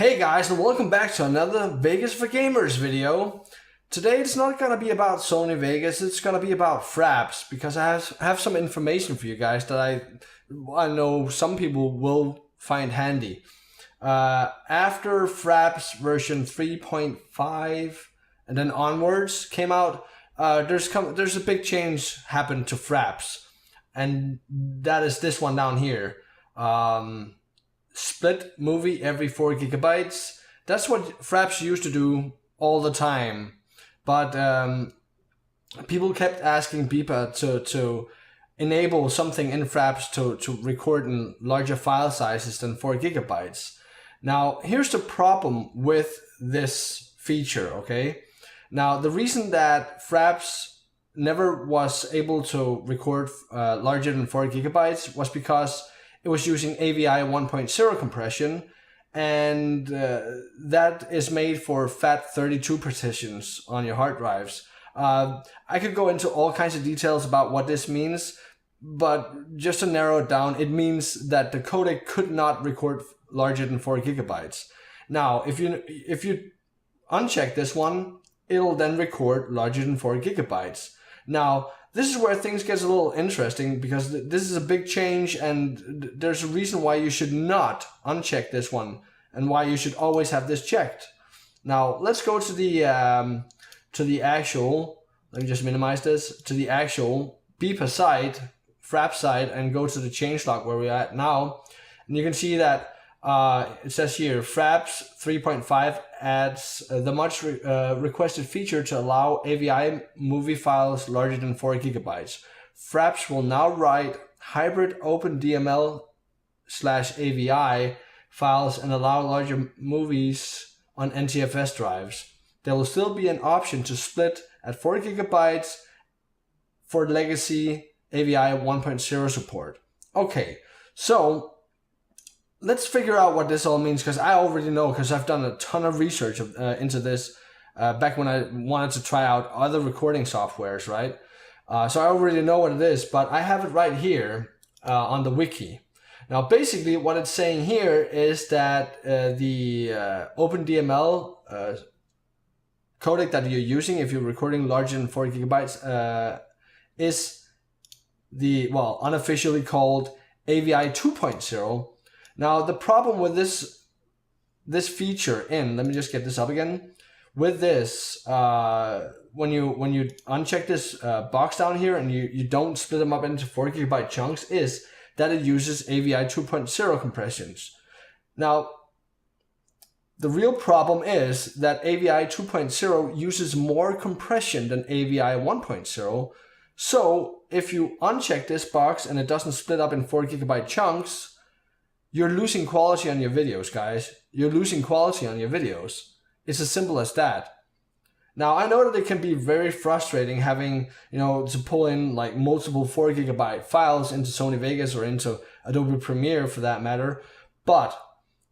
Hey guys, and welcome back to another Vegas4Gamers video. Today it's not gonna be about Sony Vegas, it's gonna be about Fraps, because I have some information for you guys that I know some people will find handy. After Fraps version 3.5 and then onwards came out, there's a big change happened to Fraps, and that is this one down here. Split movie every 4 gigabytes. That's what Fraps used to do all the time, but people kept asking Beepa to enable something in Fraps to record in larger file sizes than 4 gigabytes. Now here's the problem with this feature, okay? Now the reason that Fraps never was able to record larger than 4 gigabytes was because it was using AVI 1.0 compression, and that is made for FAT32 partitions on your hard drives. I could go into all kinds of details about what this means, but just to narrow it down, it means that the codec could not record larger than 4 gigabytes. Now, if you uncheck this one, it'll then record larger than 4 gigabytes. Now, this is where things get a little interesting, because this is a big change, and there's a reason why you should not uncheck this one and why you should always have this checked. Now let's go to the actual, let me just minimize this, to the actual Beepa site, Fraps site, and go to the changelog where we're at now, and you can see that it says here, Fraps 3.5 adds the much requested feature to allow AVI movie files larger than 4 gigabytes. Fraps will now write hybrid OpenDML/AVI files and allow larger movies on NTFS drives. There will still be an option to split at 4 gigabytes for legacy AVI 1.0 support. Okay, so let's figure out what this all means, because I already know, because I've done a ton of research into this back when I wanted to try out other recording softwares, right? So I already know what it is, but I have it right here on the wiki. Now basically what it's saying here is that the OpenDML codec that you're using if you're recording larger than 4 gigabytes is the, well, unofficially called AVI 2.0. Now the problem with this feature let me just get this up again. With this, when you uncheck this box down here and you don't split them up into 4 gigabyte chunks, is that it uses AVI 2.0 compressions. Now the real problem is that AVI 2.0 uses more compression than AVI 1.0. So if you uncheck this box and it doesn't split up in 4 gigabyte chunks, you're losing quality on your videos, guys. You're losing quality on your videos. It's as simple as that. Now, I know that it can be very frustrating having, to pull in like multiple 4 gigabyte files into Sony Vegas or into Adobe Premiere for that matter, but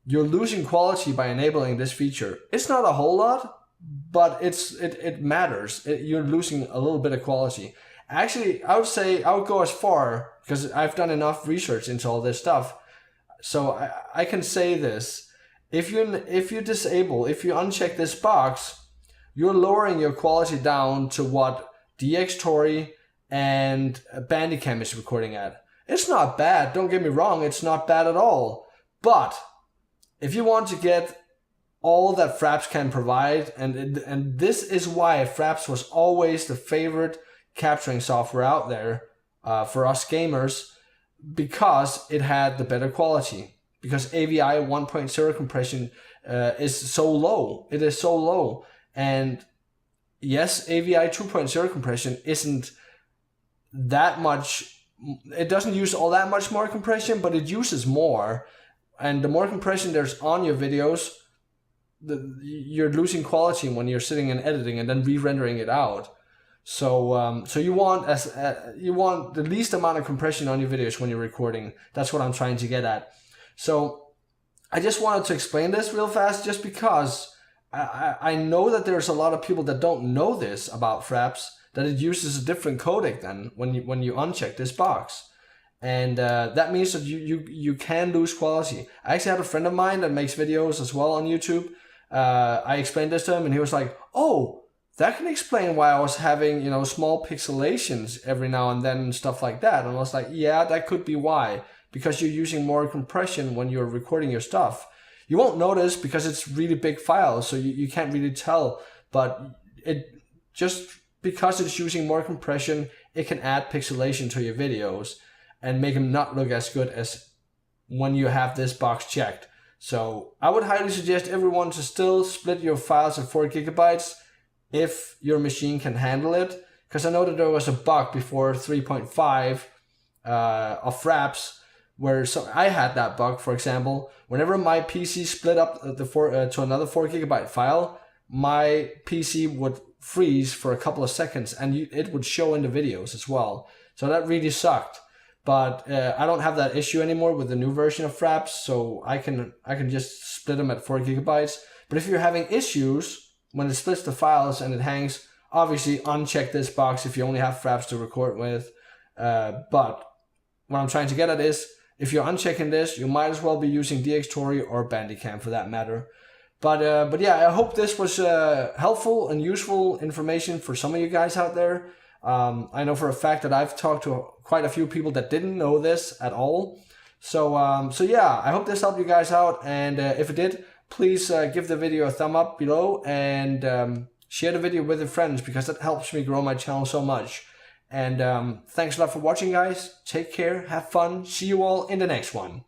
you're losing quality by enabling this feature. It's not a whole lot, but it matters. You're losing a little bit of quality. Actually, I would go as far, because I've done enough research into all this stuff, so I can say this: if you uncheck this box, you're lowering your quality down to what DxTory and Bandicam is recording at. It's not bad, don't get me wrong, it's not bad at all. But if you want to get all that Fraps can provide, and this is why Fraps was always the favorite capturing software out there for us gamers, because it had the better quality, because AVI 1.0 compression is so low. It is so low. And yes, AVI 2.0 compression isn't that much, it doesn't use all that much more compression, but it uses more. And the more compression there's on your videos, you're losing quality when you're sitting and editing and then re-rendering it out. So you want the least amount of compression on your videos when you're recording. That's what I'm trying to get at. So I just wanted to explain this real fast, just because I know that there's a lot of people that don't know this about Fraps, that it uses a different codec then when you uncheck this box. and that means that you can lose quality. I actually had a friend of mine that makes videos as well on YouTube. I explained this to him, and he was like, "Oh, that can explain why I was having, small pixelations every now and then and stuff like that." And I was like, "Yeah, that could be why, because you're using more compression when you're recording your stuff. You won't notice because it's really big files, so you can't really tell, but it just because it's using more compression, it can add pixelation to your videos and make them not look as good as when you have this box checked." So I would highly suggest everyone to still split your files at 4 gigabytes if your machine can handle it, because I know that there was a bug before 3.5 of Fraps where I had that bug. For example, whenever my PC split up to another 4 gigabyte file, my PC would freeze for a couple of seconds, and it would show in the videos as well. So that really sucked. But I don't have that issue anymore with the new version of Fraps, so I can just split them at 4 gigabytes. But if you're having issues when it splits the files and it hangs, obviously uncheck this box if you only have Fraps to record with. But what I'm trying to get at is, if you're unchecking this, you might as well be using DxTory or Bandicam for that matter. But yeah, I hope this was helpful and useful information for some of you guys out there. I know for a fact that I've talked to quite a few people that didn't know this at all. So yeah, I hope this helped you guys out. And if it did, please give the video a thumb up below and share the video with your friends, because that helps me grow my channel so much. And thanks a lot for watching, guys. Take care, have fun. See you all in the next one.